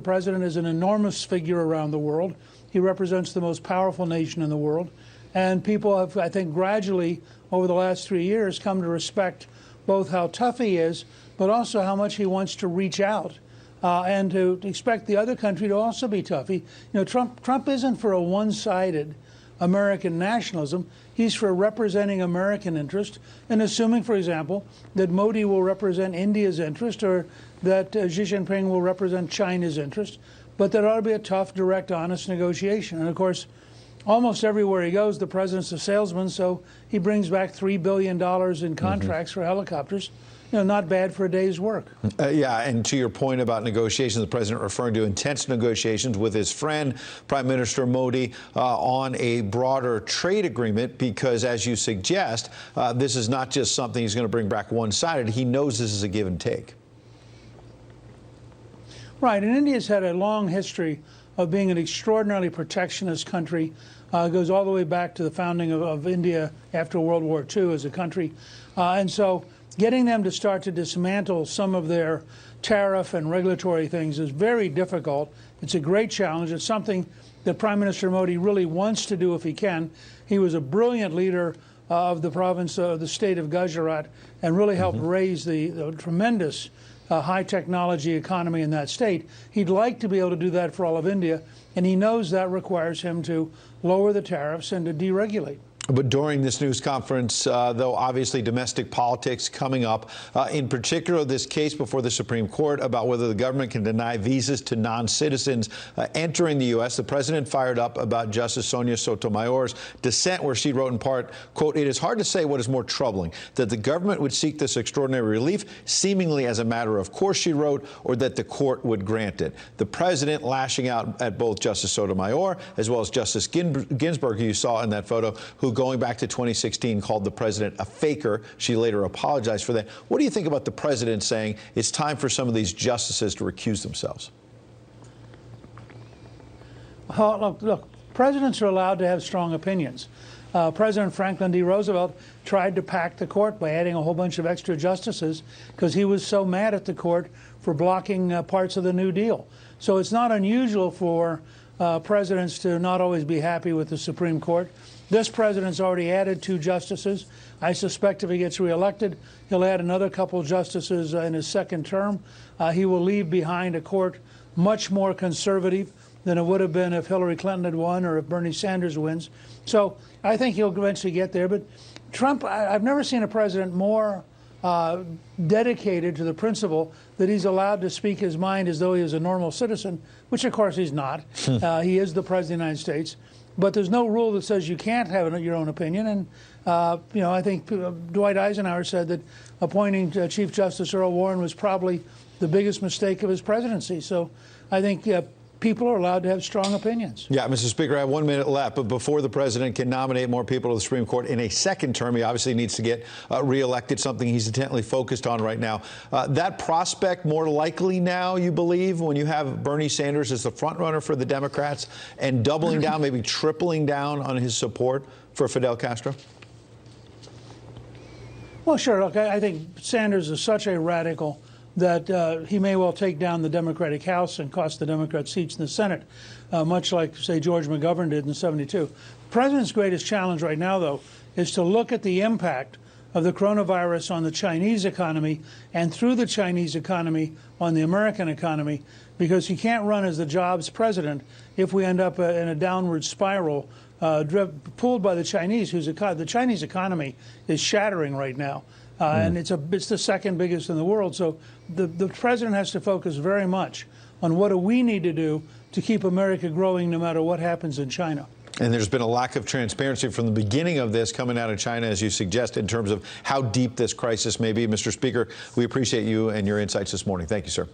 president is an enormous figure around the world. He represents the most powerful nation in the world. And people have, I think, gradually over the last 3 years come to respect both how tough he is, but also how much he wants to reach out and to expect the other country to also be tough. Trump isn't for a one-sided American nationalism. He's for representing American interest and assuming, for example, that Modi will represent India's interest or that Xi Jinping will represent China's interest, but there ought to be a tough, direct, honest negotiation. And of course, almost everywhere he goes, the president's a salesman, so he brings back $3 billion in contracts for helicopters. Not bad for a day's work. Yeah, and to your point about negotiations, the president referring to intense negotiations with his friend, Prime Minister Modi, on a broader trade agreement, because as you suggest, this is not just something he's going to bring back one-sided. He knows this is a give and take. Right, and India's had a long history of being an extraordinarily protectionist country. It goes all the way back to the founding of India after World War II as a country. And so getting them to start to dismantle some of their tariff and regulatory things is very difficult. It's a great challenge. It's something that Prime Minister Modi really wants to do if he can. He was a brilliant leader of the province, the state of Gujarat, and really helped raise the tremendous high technology economy in that state. He'd like to be able to do that for all of India, and he knows that requires him to lower the tariffs and to deregulate. But during this news conference, though, obviously domestic politics coming up, in particular this case before the Supreme Court about whether the government can deny visas to non-citizens entering the U.S. The president fired up about Justice Sonia Sotomayor's dissent, where she wrote in part, quote, "It is hard to say what is more troubling, that the government would seek this extraordinary relief seemingly as a matter of course," she wrote, "or that the court would grant it." The president lashing out at both Justice Sotomayor as well as Justice Ginsburg, who you saw in that photo, who going back to 2016 called the president a faker. She later apologized for that. What do you think about the president saying it's time for some of these justices to recuse themselves? Look, presidents are allowed to have strong opinions. President Franklin D. Roosevelt tried to pack the court by adding a whole bunch of extra justices because he was so mad at the court for blocking parts of the New Deal. So it's not unusual for presidents to not always be happy with the Supreme Court. This president's already added 2 justices. I suspect if he gets reelected, he'll add another couple justices in his second term. He will leave behind a court much more conservative than it would have been if Hillary Clinton had won or if Bernie Sanders wins. So I think he'll eventually get there. But Trump, I've never seen a president more dedicated to the principle that he's allowed to speak his mind as though he is a normal citizen, which of course he's not. He is the president of the United States. But there's no rule that says you can't have your own opinion. And, I think Dwight Eisenhower said that appointing Chief Justice Earl Warren was probably the biggest mistake of his presidency. So I think people are allowed to have strong opinions. Yeah, Mr. Speaker, I have 1 minute left. But before the president can nominate more people to the Supreme Court in a second term, he obviously needs to get reelected, something he's intently focused on right now. That prospect more likely now, you believe, when you have Bernie Sanders as the front runner for the Democrats and doubling down, maybe tripling down on his support for Fidel Castro? Well, sure. Look, I think Sanders is such a radical that he may well take down the Democratic House and cost the Democrat seats in the Senate, much like, say, George McGovern did in '72. The president's greatest challenge right now, though, is to look at the impact of the coronavirus on the Chinese economy and through the Chinese economy on the American economy, because he can't run as the jobs president if we end up in a downward spiral pulled by the Chinese, the Chinese economy is shattering right now. And it's the second biggest in the world. So the president has to focus very much on what do we need to do to keep America growing no matter what happens in China. And there's been a lack of transparency from the beginning of this coming out of China, as you suggest, in terms of how deep this crisis may be. Mr. Speaker, we appreciate you and your insights this morning. Thank you, sir.